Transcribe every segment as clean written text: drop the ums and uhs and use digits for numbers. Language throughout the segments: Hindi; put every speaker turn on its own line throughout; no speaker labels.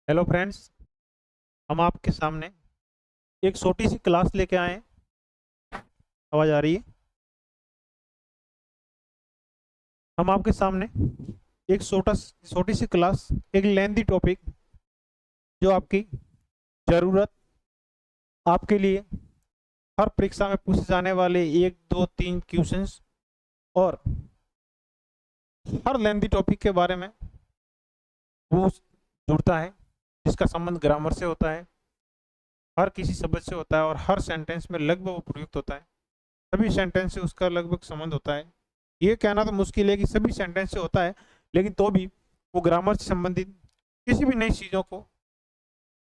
Hello friends. हम आपके सामने एक छोटी सी क्लास लेके आए हैं। आवाज़ आ रही है? हम आपके सामने एक छोटी सी क्लास, एक लेंथी टॉपिक जो आपकी ज़रूरत, आपके लिए हर परीक्षा में पूछे जाने वाले एक दो तीन क्वेश्चंस और हर लेंथी टॉपिक के बारे में वो जुड़ता है, जिसका संबंध ग्रामर से होता है, हर किसी शब्द से होता है और हर सेंटेंस में लगभग वो प्रयुक्त होता है। सभी सेंटेंस से उसका लगभग संबंध होता है। ये कहना तो मुश्किल है कि सभी सेंटेंस से होता है, लेकिन तो भी वो ग्रामर से संबंधित किसी भी नई चीज़ों को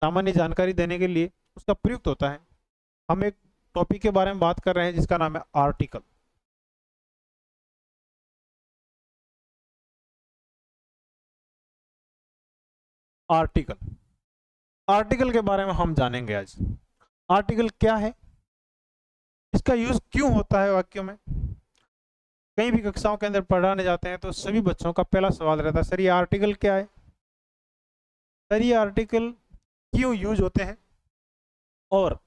सामान्य जानकारी देने के लिए उसका प्रयुक्त होता है। हम एक टॉपिक के बारे में बात कर रहे हैं जिसका नाम है आर्टिकल। आर्टिकल आर्टिकल के बारे में हम जानेंगे आज। आर्टिकल क्या है, इसका यूज क्यों होता है वाक्यों में। कई भी कक्षाओं के अंदर पढ़ाने जाते हैं तो सभी बच्चों का पहला सवाल रहता है, सर ये आर्टिकल क्या है, सर ये आर्टिकल क्यों यूज होते हैं और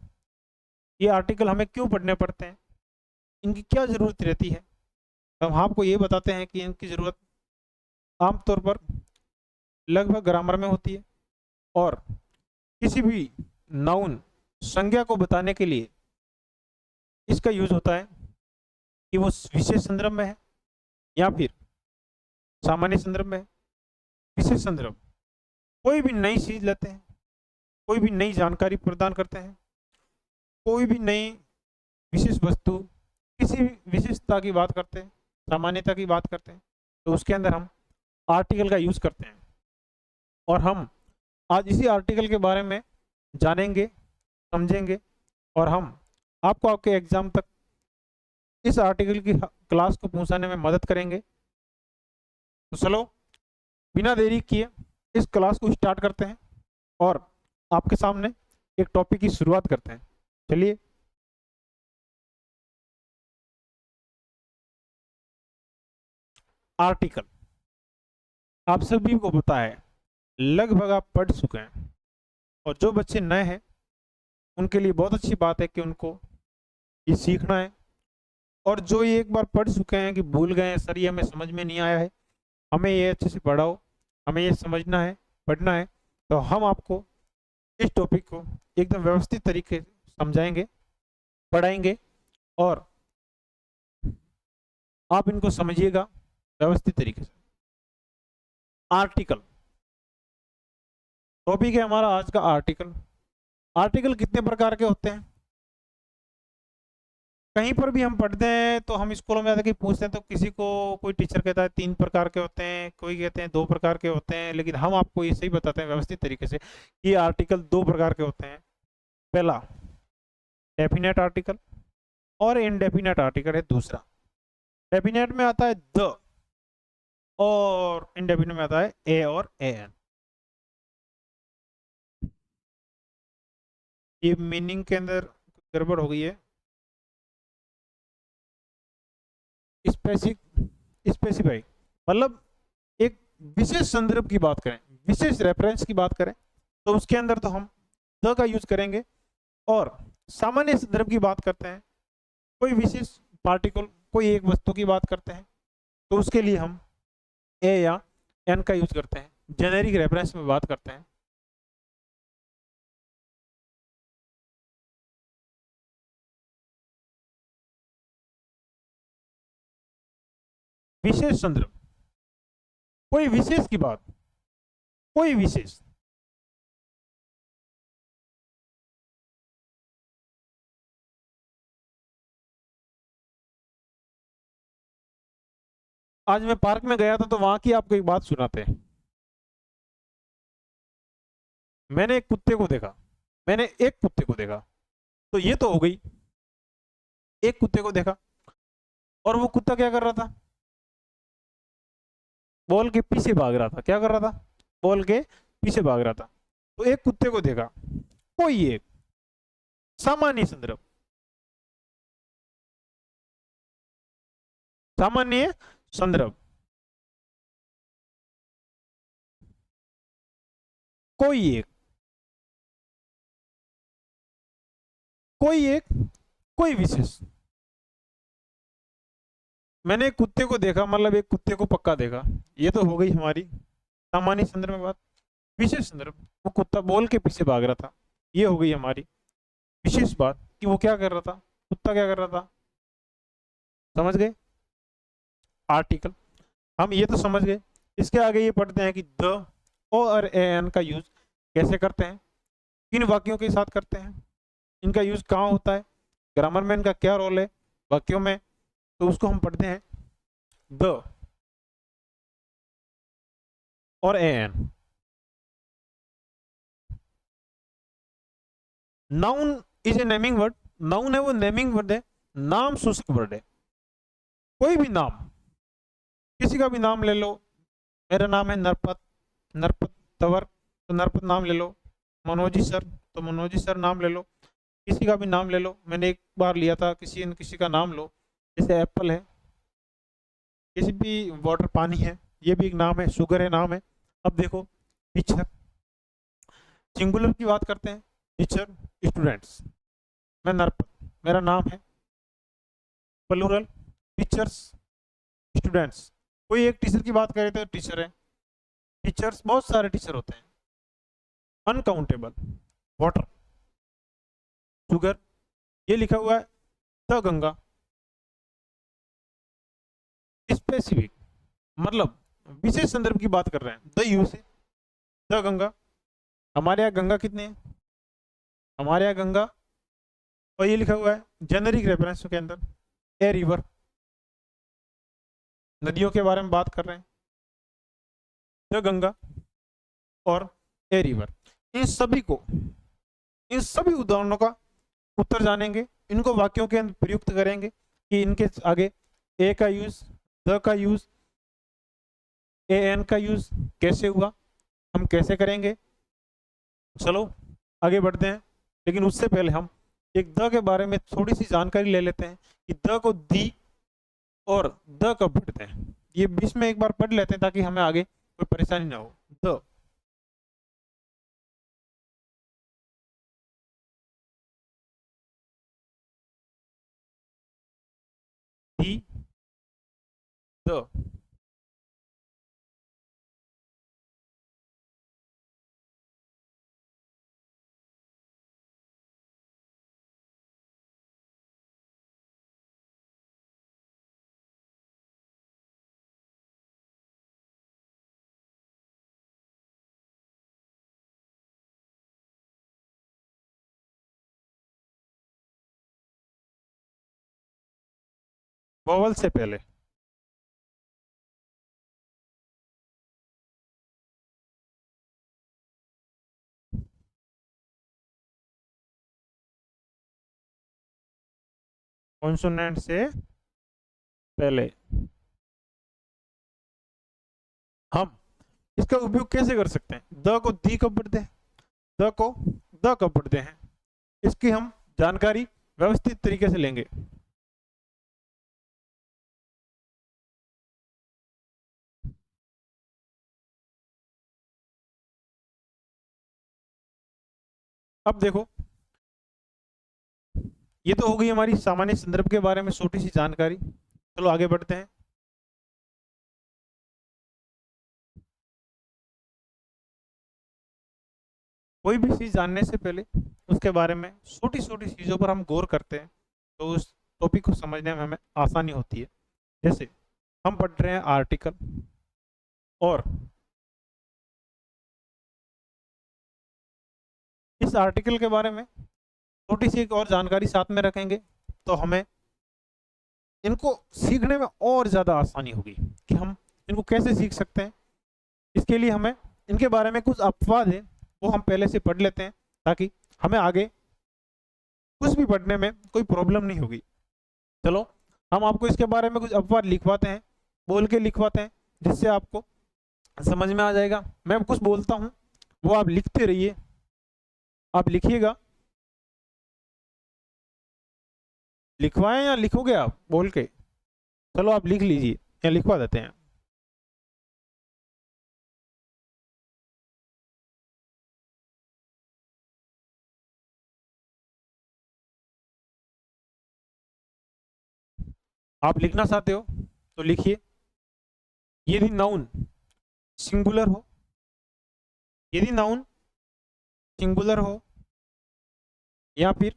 ये आर्टिकल हमें क्यों पढ़ने पड़ते हैं, इनकी क्या ज़रूरत रहती है। तो हम आपको ये बताते हैं कि इनकी ज़रूरत आमतौर पर लगभग ग्रामर में होती है और किसी भी नाउन, संज्ञा को बताने के लिए इसका यूज होता है कि वो विशेष संदर्भ में है या फिर सामान्य संदर्भ में है। विशेष संदर्भ, कोई भी नई चीज़ लेते हैं, कोई भी नई जानकारी प्रदान करते हैं, कोई भी नई विशेष वस्तु, किसी भी विशेषता की बात करते हैं, सामान्यता की बात करते हैं, तो उसके अंदर हम आर्टिकल का यूज़ करते हैं। और हम आज इसी आर्टिकल के बारे में जानेंगे, समझेंगे और हम आपको आपके एग्जाम तक इस आर्टिकल की क्लास को पहुंचाने में मदद करेंगे। तो चलो बिना देरी किए इस क्लास को स्टार्ट करते हैं और आपके सामने एक टॉपिक की शुरुआत करते हैं। चलिए। आर्टिकल आप सभी को पता है, लगभग आप पढ़ चुके हैं और जो बच्चे नए हैं उनके लिए बहुत अच्छी बात है कि उनको ये सीखना है। और जो ये एक बार पढ़ चुके हैं कि भूल गए हैं, सर ये हमें समझ में नहीं आया है, हमें ये अच्छे से पढ़ाओ, हमें ये समझना है, पढ़ना है, तो हम आपको इस टॉपिक को एकदम व्यवस्थित तरीके से समझाएंगे, पढ़ाएंगे और आप इनको समझिएगा व्यवस्थित तरीके से। आर्टिकल टॉपिक है हमारा आज का। आर्टिकल आर्टिकल कितने प्रकार के होते हैं, कहीं पर भी हम पढ़ते हैं तो हम स्कूलों में आके पूछते हैं तो किसी को, कोई टीचर कहता है 3 प्रकार के होते हैं, कोई कहते हैं 2 प्रकार के होते हैं, लेकिन हम आपको ये सही बताते हैं व्यवस्थित तरीके से कि आर्टिकल 2 प्रकार के होते हैं। पहला डेफिनेट आर्टिकल और इनडेफिनेट आर्टिकल है दूसरा। डेफिनेट में आता है द और इनडेफिनेट में आता है ए और ए एन। ये मीनिंग के अंदर गड़बड़ हो गई है। स्पेसिफिक, स्पेसिफाई मतलब एक विशेष संदर्भ की बात करें, विशेष रेफरेंस की बात करें तो उसके अंदर तो हम द का यूज करेंगे। और सामान्य संदर्भ की बात करते हैं, कोई विशेष पार्टिकल, कोई एक वस्तु की बात करते हैं तो उसके लिए हम ए या एन का यूज करते हैं। जेनेरिक रेफरेंस में बात करते हैं। विशेष संदर्भ, कोई विशेष की बात, कोई विशेष। आज मैं पार्क में गया था तो वहां की आपको एक बात सुनाते हैं। मैंने एक कुत्ते को देखा, मैंने एक कुत्ते को देखा, तो ये तो हो गई, एक कुत्ते को देखा और वो कुत्ता क्या कर रहा था, बॉल के पीछे भाग रहा था। क्या कर रहा था, बॉल के पीछे भाग रहा था। तो एक कुत्ते को देखा, कोई एक सामान्य संदर्भ, सामान्य संदर्भ, कोई एक, कोई एक, कोई विशेष। मैंने एक कुत्ते को देखा, मतलब एक कुत्ते को पक्का देखा, ये तो हो गई हमारी सामान्य संदर्भ में बात। विशेष संदर्भ, वो कुत्ता बॉल के पीछे भाग रहा था, ये हो गई हमारी विशेष बात कि वो क्या कर रहा था, कुत्ता क्या कर रहा था। समझ गए? आर्टिकल हम ये तो समझ गए। इसके आगे ये पढ़ते हैं कि द और ए एन का यूज कैसे करते हैं, किन वाक्यों के साथ करते हैं, इनका यूज कहाँ होता है, ग्रामर में इनका क्या रोल है वाक्यों में। तो उसको हम पढ़ते हैं द और a an. Noun is a naming word, noun है वो नेमिंग वर्ड है, नाम सूचक वर्ड है। कोई भी नाम, किसी का भी नाम ले लो, मेरा नाम है नरपत, नरपत तंवर, तो नरपत नाम ले लो। मनोजी सर, तो मनोजी सर नाम ले लो। किसी का भी नाम ले लो, मैंने एक बार लिया था, किसी का नाम लो, जैसे एप्पल है, किसी भी वाटर पानी है, ये भी एक नाम है, शुगर है नाम है। अब देखो टीचर, सिंगुलर की बात करते हैं, टीचर स्टूडेंट्स, मैं नरपत, मेरा नाम है। प्लूरल टीचर्स स्टूडेंट्स, कोई एक टीचर की बात करें तो टीचर है, टीचर्स बहुत सारे टीचर होते हैं। अनकाउंटेबल, वाटर, शुगर, ये लिखा हुआ है द गंगा। स्पेसिफिक मतलब विशेष संदर्भ की बात कर रहे हैं, द यू से द गंगा। हमारे यहाँ गंगा कितने हैं, हमारे यहाँ गंगा, और ये लिखा हुआ है जेनरिक रेफरेंस के अंदर ए रिवर, नदियों के बारे में बात कर रहे हैं, द गंगा और ए रिवर। इन सभी को, इन सभी उदाहरणों का उत्तर जानेंगे, इनको वाक्यों के अंदर प्रयुक्त करेंगे कि इनके आगे ए का यूज, द का यूज, ए एन का यूज कैसे हुआ, हम कैसे करेंगे। चलो आगे बढ़ते हैं, लेकिन उससे पहले हम एक द के बारे में थोड़ी सी जानकारी ले लेते हैं कि द को दी और द कब पढ़ते हैं। ये बीच में एक बार पढ़ लेते हैं ताकि हमें आगे कोई परेशानी ना हो। The, the, the. वोवल से पहले, कॉन्सोनेंट से पहले हम इसका उपयोग कैसे कर सकते हैं। द को दी कब पढ़ते हैं, द को द कब पढ़ते हैं, इसकी हम जानकारी व्यवस्थित तरीके से लेंगे। अब देखो, ये तो हो गई हमारी सामान्य संदर्भ के बारे में छोटी सी जानकारी। चलो आगे बढ़ते हैं। कोई भी चीज जानने से पहले उसके बारे में छोटी छोटी चीजों पर हम गौर करते हैं, तो उस टॉपिक को समझने में हमें आसानी होती है। जैसे हम पढ़ रहे हैं आर्टिकल, और इस आर्टिकल के बारे में छोटी सी एक और जानकारी साथ में रखेंगे, तो हमें इनको सीखने में और ज़्यादा आसानी होगी कि हम इनको कैसे सीख सकते हैं। इसके लिए हमें इनके बारे में कुछ अपवाद है वो हम पहले से पढ़ लेते हैं, ताकि हमें आगे कुछ भी पढ़ने में कोई प्रॉब्लम नहीं होगी। चलो हम आपको इसके बारे में कुछ अपवाद लिखवाते हैं, बोल के लिखवाते हैं, जिससे आपको समझ में आ जाएगा। मैं कुछ बोलता हूँ, वो आप लिखते रहिए, आप लिखिएगा। लिखवाएं या लिखोगे आप बोल के? चलो आप लिख लीजिए या लिखवा देते हैं। आप लिखना चाहते हो तो लिखिए। यदि नाउन सिंगुलर हो, यदि नाउन सिंगुलर हो या फिर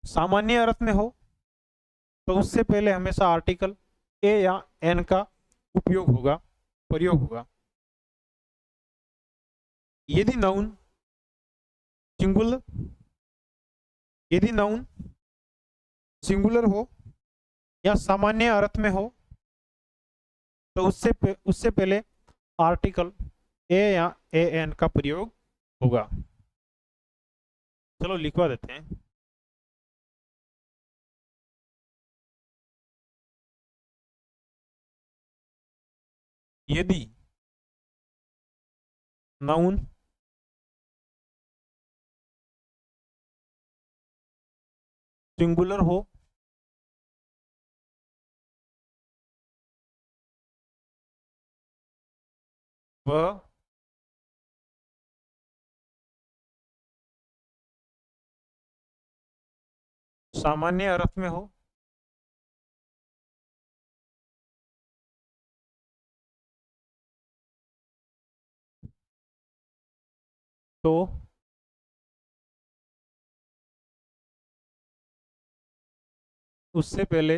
सामान्य अर्थ में हो तो उससे पहले हमेशा आर्टिकल ए या एन का उपयोग होगा, प्रयोग होगा। यदि नाउन सिंगुलर, यदि नाउन सिंगुलर हो या सामान्य अर्थ में हो तो उससे पहले आर्टिकल ए या ए एन का प्रयोग होगा। चलो लिखवा देते हैं। यदि नाउन सिंगुलर हो वह सामान्य अर्थ में हो तो उससे पहले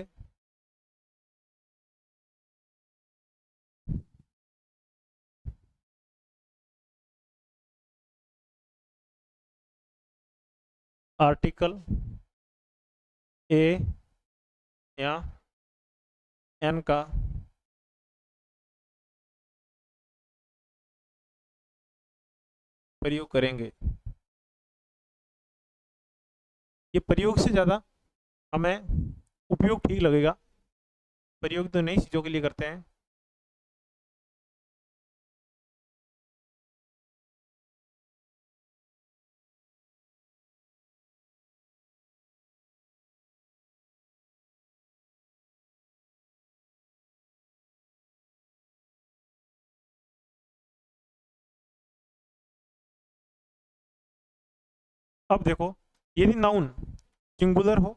आर्टिकल ए या एन का प्रयोग करेंगे। ये प्रयोग से ज़्यादा हमें उपयोग ठीक लगेगा। प्रयोग तो नई चीज़ों के लिए करते हैं। अब देखो, यदि नाउन सिंगुलर हो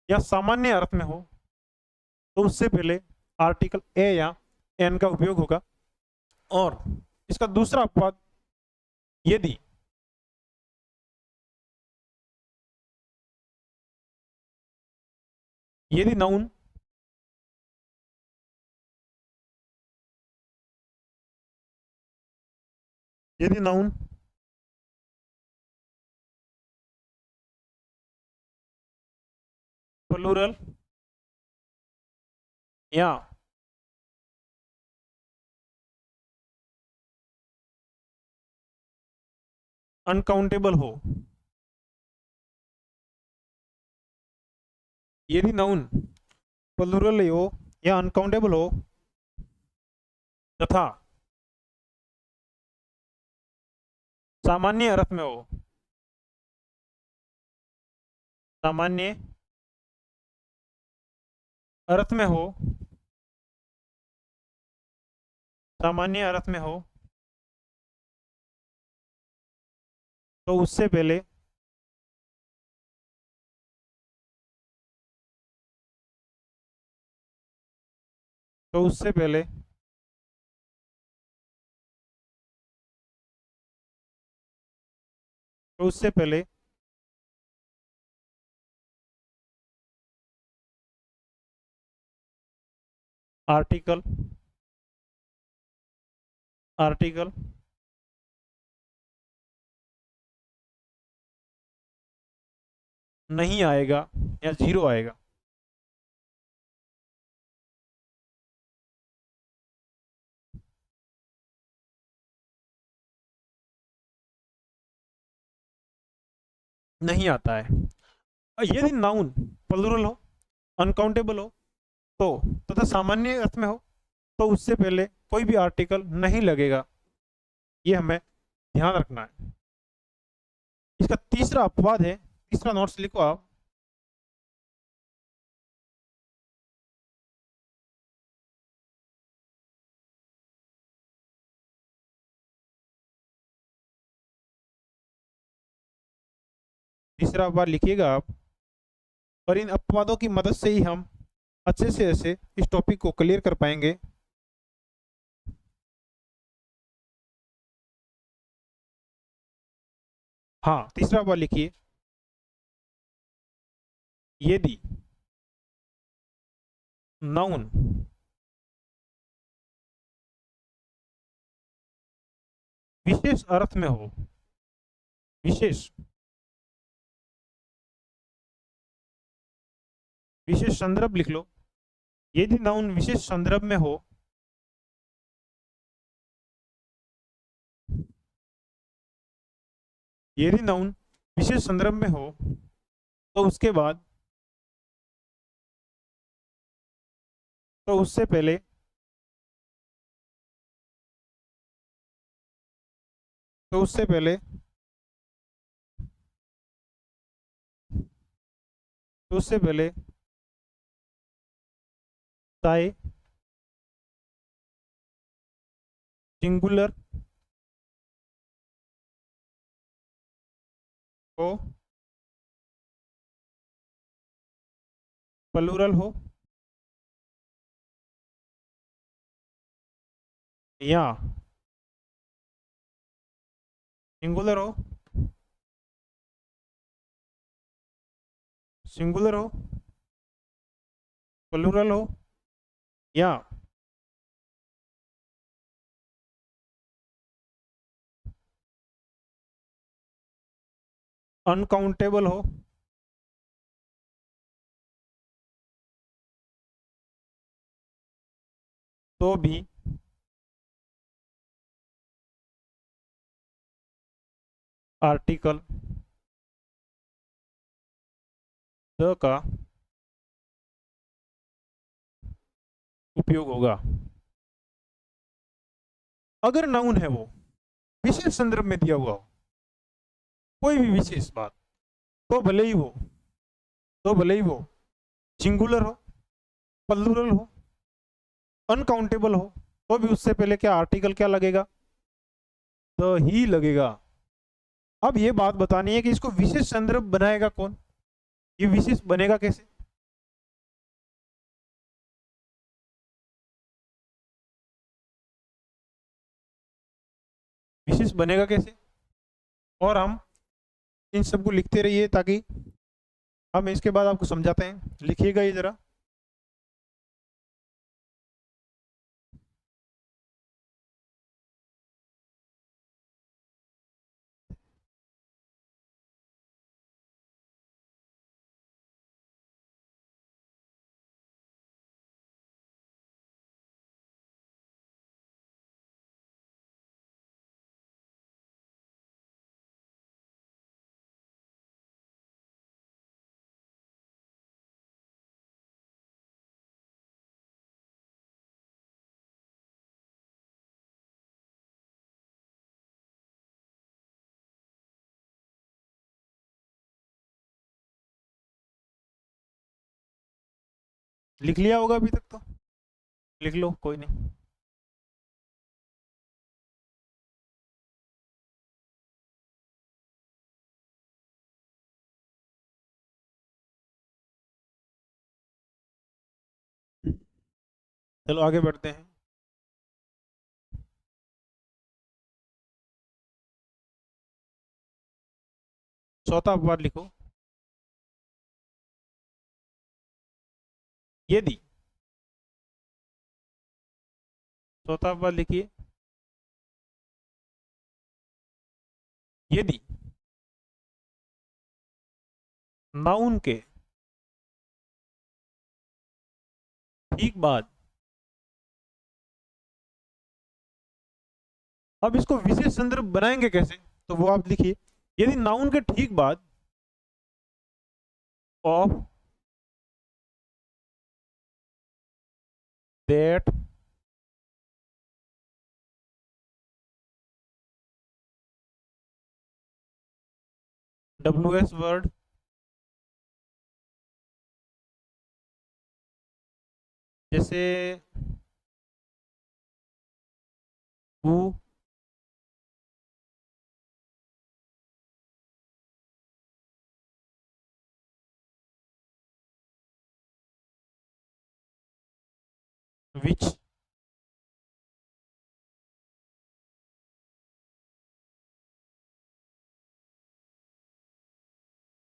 या सामान्य अर्थ में हो तो उससे पहले आर्टिकल ए या एन का उपयोग होगा। और इसका दूसरा अपवाद, यदि यदि नाउन यदि नाउन प्लूरल या अनकाउंटेबल हो, यदि नाउन प्लूरल हो या अनकाउंटेबल हो तथा सामान्य अर्थ में हो, सामान्य अर्थ में हो, सामान्य अर्थ में हो तो उससे पहले तो उससे पहले तो उससे पहले आर्टिकल आर्टिकल नहीं आएगा या जीरो आएगा। नहीं आता है। यदि नाउन प्लूरल हो, अनकाउंटेबल हो तो तथा सामान्य अर्थ में हो तो उससे पहले कोई भी आर्टिकल नहीं लगेगा। ये हमें ध्यान रखना है। इसका तीसरा अपवाद है, तीसरा नोट्स लिखो आप। तीसरा अपवाद लिखिएगा आप, और इन अपवादों की मदद से ही हम अच्छे से ऐसे इस टॉपिक को क्लियर कर पाएंगे। हाँ, तीसरा बार लिखिए, यदि नाउन विशेष अर्थ में हो, विशेष विशेष संदर्भ लिख लो, यदि नाउन विशेष संदर्भ में हो, यदि नाउन विशेष संदर्भ में हो तो उसके बाद, तो उससे पहले, तो उससे पहले तो उससे पहले चाहे सिंगुलर हो, प्लूरल हो, या सिंगुलर हो, सिंगुलर हो, प्लूरल हो, या अनकाउंटेबल हो, तो भी आर्टिकल द का उपयोग होगा। अगर नाउन है वो विशेष संदर्भ में दिया हुआ हो, कोई भी विशेष बात, तो भले ही वो तो भले ही वो सिंगुलर हो, प्लूरल हो, अनकाउंटेबल हो, तो भी उससे पहले क्या आर्टिकल क्या लगेगा? द ही लगेगा। अब ये बात बतानी है कि इसको विशेष संदर्भ बनाएगा कौन, ये विशेष बनेगा कैसे? विशेष बनेगा कैसे? और हम इन सबको लिखते रहिए ताकि हम इसके बाद आपको समझाते हैं। लिखिएगा ये जरा। लिख लिया होगा अभी तक तो, लिख लो, कोई नहीं। चलो आगे बढ़ते हैं। चौथा अपवाद लिखो, यदि, चौथा अपवाद लिखिए, यदि नाउन के ठीक बाद, अब इसको विशेष संदर्भ बनाएंगे कैसे, तो वो आप लिखिए, यदि नाउन के ठीक बाद ऑफ दैट WS वर्ड, जैसे who, विच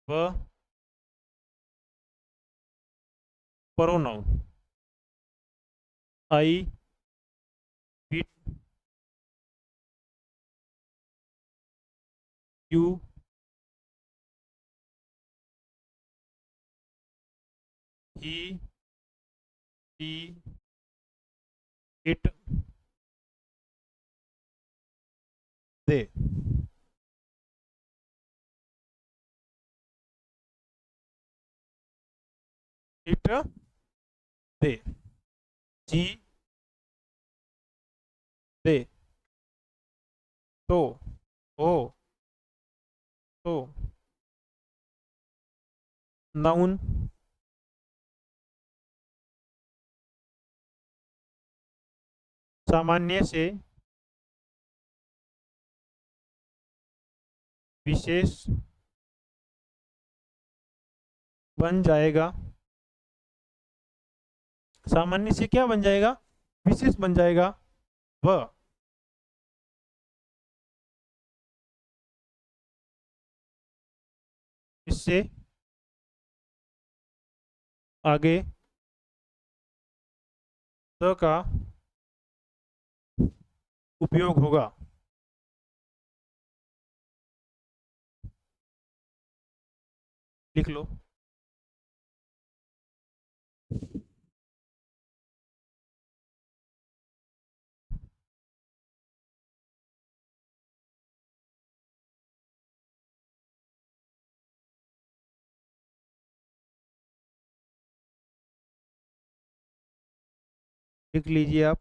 व pronoun I we you he she it they. It they जी दे तो ओ तो नाउन सामान्य से विशेष बन जाएगा। सामान्य से क्या बन जाएगा? विशेष बन जाएगा। वह इससे आगे द का उपयोग होगा। लिख लो। लिख लीजिए आप।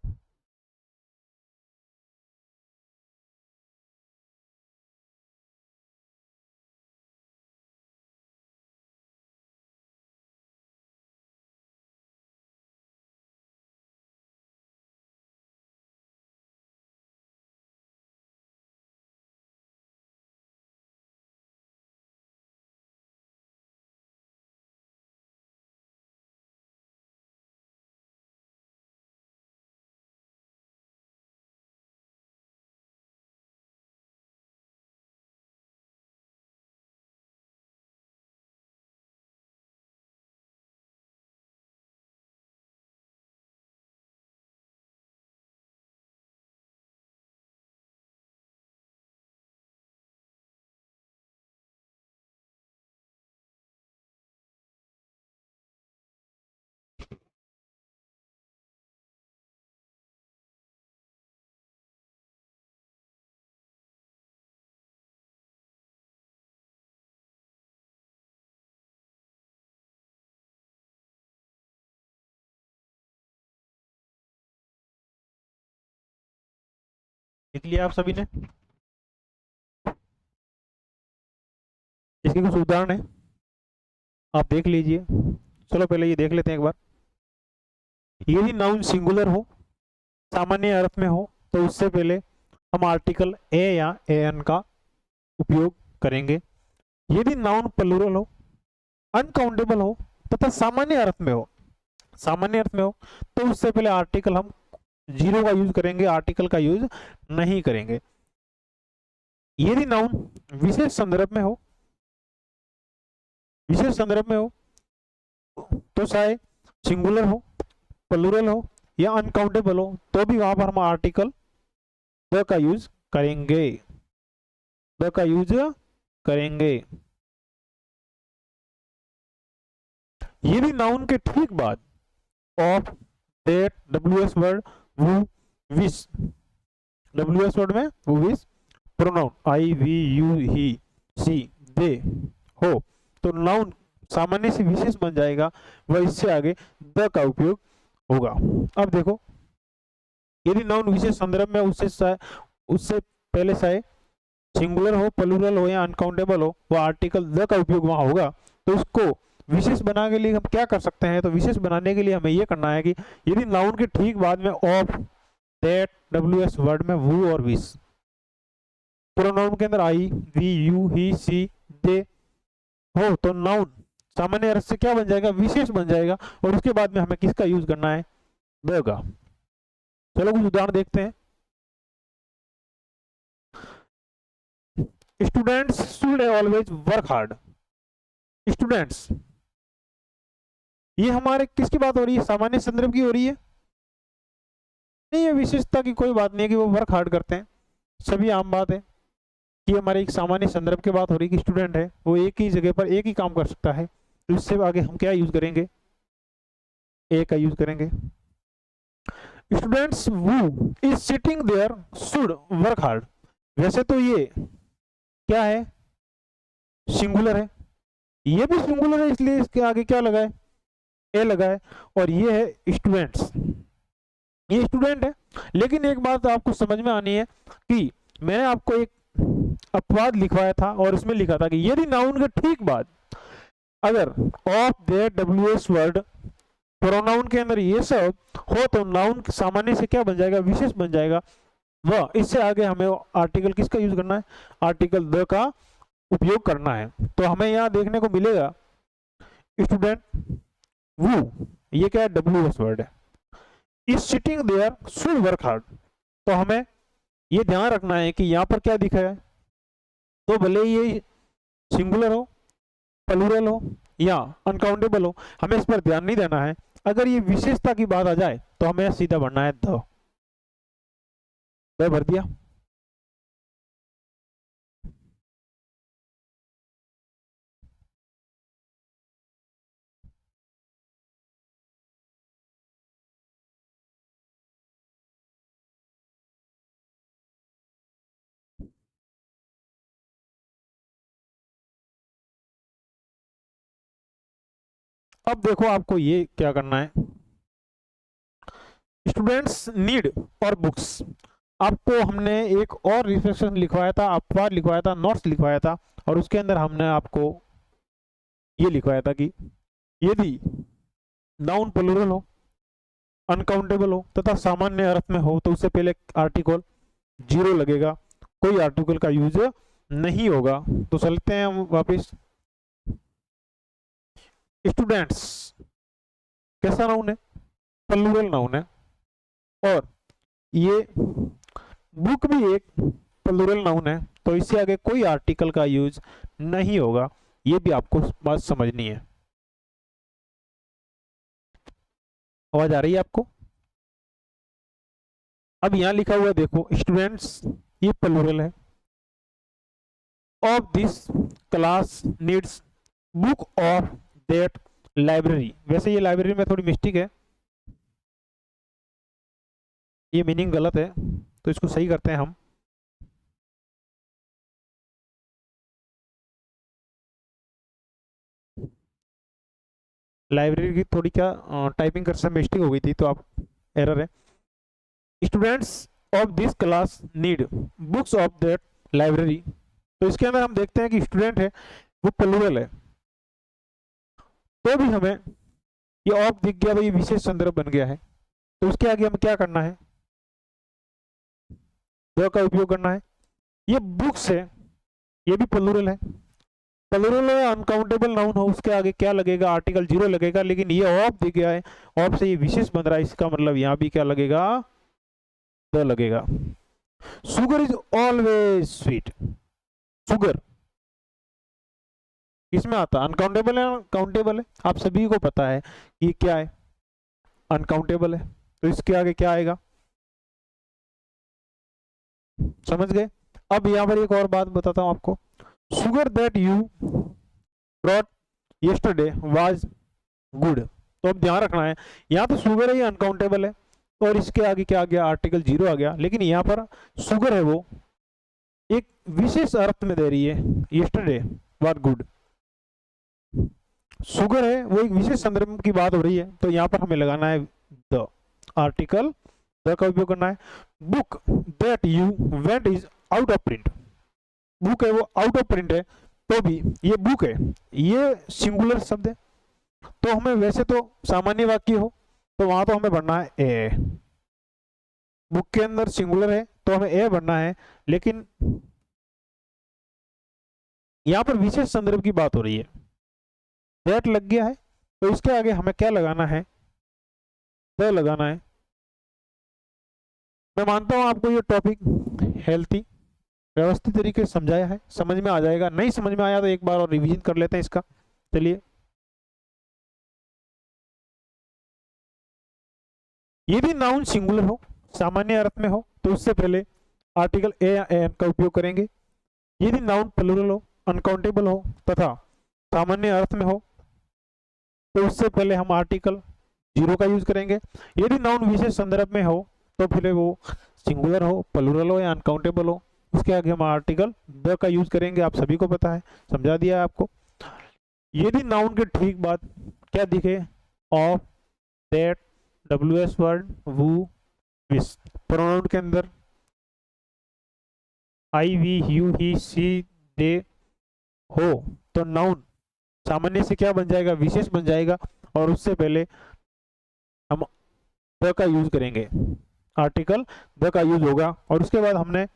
लिख लिया आप सभी ने? इसके कुछ उदाहरण है, आप देख लीजिए। चलो पहले ये देख लेते हैं एक बार। यदि नाउन सिंगुलर हो, सामान्य अर्थ में हो, तो उससे पहले हम आर्टिकल ए या एन का उपयोग करेंगे। यदि नाउन प्लूरल हो, अनकाउंटेबल हो तथा सामान्य अर्थ में हो, सामान्य अर्थ में हो, तो उससे पहले आर्टिकल हम जीरो का यूज करेंगे, आर्टिकल का यूज नहीं करेंगे। यदि नाउन विशेष संदर्भ में हो, विशेष संदर्भ में हो, तो चाहे सिंगुलर हो, प्लूरल हो या अनकाउंटेबल हो, तो भी वहां पर हम आर्टिकल द का यूज करेंगे, द का यूज करेंगे। यदि नाउन के ठीक बाद of, that, WS word, who, which, WS word में who, which, pronoun I we you he she they हो, तो नाउन सामान्य से विशेष बन जाएगा, वह इससे आगे द का उपयोग होगा। अब देखो, यदि नाउन विशेष संदर्भ में उससे पहले चाहे सिंगुलर हो, प्लूरल हो या अनकाउंटेबल हो, वह आर्टिकल द का उपयोग वहां होगा। तो उसको विशेष बनाने के लिए हम क्या कर सकते हैं? तो विशेष बनाने के लिए हमें यह करना है कि यदि नाउन के ठीक बाद में ऑफ, दैट, डब्ल्यूएस वर्ड में वो और विश, प्रोनाउन के अंदर आई we you he she they हो, तो नाउन सामान्य अर्थ से क्या बन जाएगा? विशेष बन जाएगा। और उसके बाद में हमें किसका यूज करना है? द का। चलो कुछ उदाहरण देखते हैं। Students should always work hard. Students, ये हमारे किसकी बात हो रही है? सामान्य संदर्भ की हो रही है? नहीं, ये विशेषता की कोई बात नहीं है कि वो वर्क हार्ड करते हैं, सभी आम बात है कि हमारे एक सामान्य संदर्भ की बात हो रही है कि स्टूडेंट है वो एक ही जगह पर एक ही काम कर सकता है, तो इससे आगे हम क्या यूज करेंगे? ए का यूज करेंगे। Students who is sitting there should work hard। वैसे तो ये क्या है? सिंगुलर है, ये भी सिंगुलर है, इसलिए इसके आगे क्या लगा है? ए लगा है। और ये है स्टूडेंट्स, ये स्टूडेंट है। लेकिन एक बात आपको समझ में आनी है कि मैंने आपको एक अपवाद लिखवाया था और इसमें लिखा था कि यदि नाउन के ठीक बाद अगर of their WS word pronoun के अंदर ये सब हो तो नाउन सामान्य से क्या बन जाएगा? विशेष बन जाएगा। वह इससे आगे हमें आर्टिकल किसका यूज करना है? आर्टिकल द का उपयोग करना है। तो हमें यहाँ देखने को मिलेगा स्टूडेंट वो, ये क्या है? डब्ल्यूएस वर्ड है। Is sitting there should work hard. तो हमें ये ध्यान रखना है कि यहाँ पर क्या दिखा है, तो भले ये सिंगुलर हो, प्लूरल हो या अनकाउंटेबल हो, हमें इस पर ध्यान नहीं देना है। अगर ये विशेषता की बात आ जाए तो हमें सीधा भरना है द भर दिया। अब देखो आपको ये क्या करना है। स्टूडेंट्स नीड और बुक्स। आपको हमने एक और रिफ्लेक्शन लिखवाया था, अपवाद लिखवाया था, नोट्स लिखवाया था, और उसके अंदर हमने आपको ये लिखवाया था कि यदि नाउन प्लूरल हो, अनकाउंटेबल हो तथा सामान्य अर्थ में हो तो उससे पहले आर्टिकल जीरो लगेगा, कोई आर्टिकल का यूज नहीं होगा। तो चलते हैं हम वापस। स्टूडेंट्स कैसा नाउन है? प्लूरल नाउन है। और ये बुक भी एक प्लूरल नाउन है, तो इससे आगे कोई आर्टिकल का यूज नहीं होगा। ये भी आपको बात समझनी है। आवाज आ रही है आपको? अब यहां लिखा हुआ देखो, स्टूडेंट्स ये प्लूरल है। Of this class needs book of that library. वैसे ये लाइब्रेरी में थोड़ी मिस्टेक है, ये मीनिंग गलत है, तो इसको सही करते हैं हम। लाइब्रेरी की थोड़ी क्या टाइपिंग कर से मिस्टेक हो गई थी, तो आप एरर है। Students of this class need books of that library. तो इसके अंदर हम देखते हैं कि स्टूडेंट है वो प्लूरल है, तो भी हमें ये ऑफ दिख गया, ये विशेष संदर्भ बन गया है। तो उसके आगे हमें क्या करना है? द का उपयोग करना है। ये बुक्स है, ये भी प्लूरल है। प्लूरल है, अनकाउंटेबल नाउन हो, उसके आगे क्या लगेगा? आर्टिकल जीरो लगेगा। लेकिन ये ऑफ दिख गया है, ऑफ से ये विशेष बन रहा है, इसका मतलब यहाँ भी क्या लगेगा? द लगेगा। Sugar is always sweet. Sugar किसमें आता है? अनकाउंटेबल है, काउंटेबल है? आप सभी को पता है ये क्या है? अनकाउंटेबल है। तो इसके आगे क्या आएगा? समझ गए? अब यहां पर एक और बात बताता हूं आपको। Sugar that you brought yesterday was good. तो अब ध्यान रखना है, यहाँ तो शुगर है, ये अनकाउंटेबल है, और इसके आगे क्या आ गया? आर्टिकल जीरो आ गया। लेकिन यहाँ पर शुगर है वो एक विशेष अर्थ में दे रही है, यस्टरडे वाज गुड। शुगर है वो एक विशेष संदर्भ की बात हो रही है, तो यहाँ पर हमें लगाना है द, आर्टिकल द का उपयोग करना है। Book that you went is out of print. Book है वो आउट ऑफ प्रिंट है, तो भी ये बुक है, ये सिंगुलर शब्द है, तो हमें वैसे तो सामान्य वाक्य हो तो वहां तो हमें भरना है ए। बुक के अंदर सिंगुलर है तो हमें ए भरना है, लेकिन यहां पर विशेष संदर्भ की बात हो रही है, दैट लग गया है, तो इसके आगे हमें क्या लगाना है? द लगाना है। मैं मानता हूं आपको ये टॉपिक हेल्थी व्यवस्थित तरीके से समझाया है, समझ में आ जाएगा। नहीं समझ में आया तो एक बार और रिवीजन कर लेते हैं इसका। चलिए, यदि नाउन सिंगुलर हो, सामान्य अर्थ में हो, तो उससे पहले आर्टिकल ए या एन का उपयोग करेंगे। यदि नाउन प्लूरल हो, अनकाउंटेबल हो तथा सामान्य अर्थ में हो, तो उससे पहले हम आर्टिकल जीरो का यूज करेंगे। यदि नाउन विशेष संदर्भ में हो, तो फिर वो सिंगुलर हो, प्लूरल हो या अनकाउंटेबल हो, उसके आगे हम आर्टिकल द का यूज करेंगे। आप सभी को पता है, समझा दिया है आपको। यदि नाउन के ठीक बाद क्या दिखे, ऑफ, दैट, WS वर्ड, वो, विस, प्रोनाउन के अंदर आई, we, you, he, she, they हो, तो नाउन सामान्य से क्या बन जाएगा, विशेष बन जाएगा, और उससे पहले हम द का यूज करेंगे, आर्टिकल द का यूज होगा। और उसके बाद हमने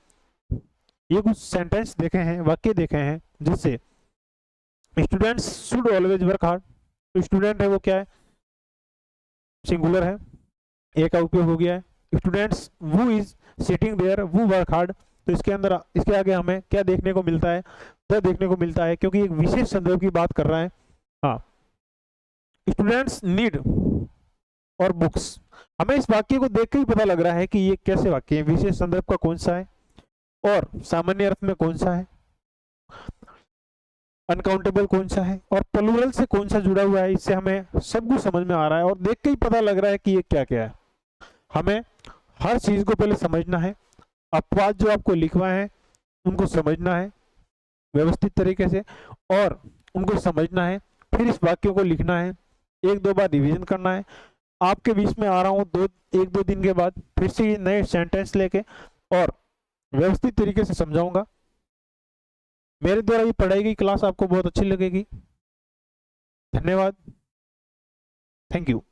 ये कुछ सेंटेंस देखे हैं, वाक्य देखे हैं, जिससे students should always work hard. तो स्टूडेंट है वो क्या है, सिंगुलर है, ए का उपयोग हो गया है। स्टूडेंट्स वो इज सिटिंग देयर, वो वर्क हार्ड, तो इसके अंदर इसके आगे हमें क्या देखने को मिलता है, द देखने को मिलता है, क्योंकि एक विशेष संदर्भ की बात कर रहा है। हाँ, स्टूडेंट्स नीड और बुक्स, हमें इस वाक्य को देख के ही पता लग रहा है कि ये कैसे वाक्य है, विशेष संदर्भ का कौन सा है और सामान्य अर्थ में कौन सा है, अनकाउंटेबल कौन सा है और प्लूरल से कौन सा जुड़ा हुआ है। इससे हमें सब कुछ समझ में आ रहा है और देख के ही पता लग रहा है कि ये क्या क्या है। हमें हर चीज को पहले समझना है, अपवाद जो आपको लिखवाए हैं उनको समझना है व्यवस्थित तरीके से, और उनको समझना है, फिर इस वाक्य को लिखना है, एक दो बार रिवीजन करना है। आपके बीच में आ रहा हूँ एक दो दिन के बाद फिर से ये नए सेंटेंस लेके और व्यवस्थित तरीके से समझाऊंगा। मेरे द्वारा ये पढ़ाई गई क्लास आपको बहुत अच्छी लगेगी। धन्यवाद, थैंक यू।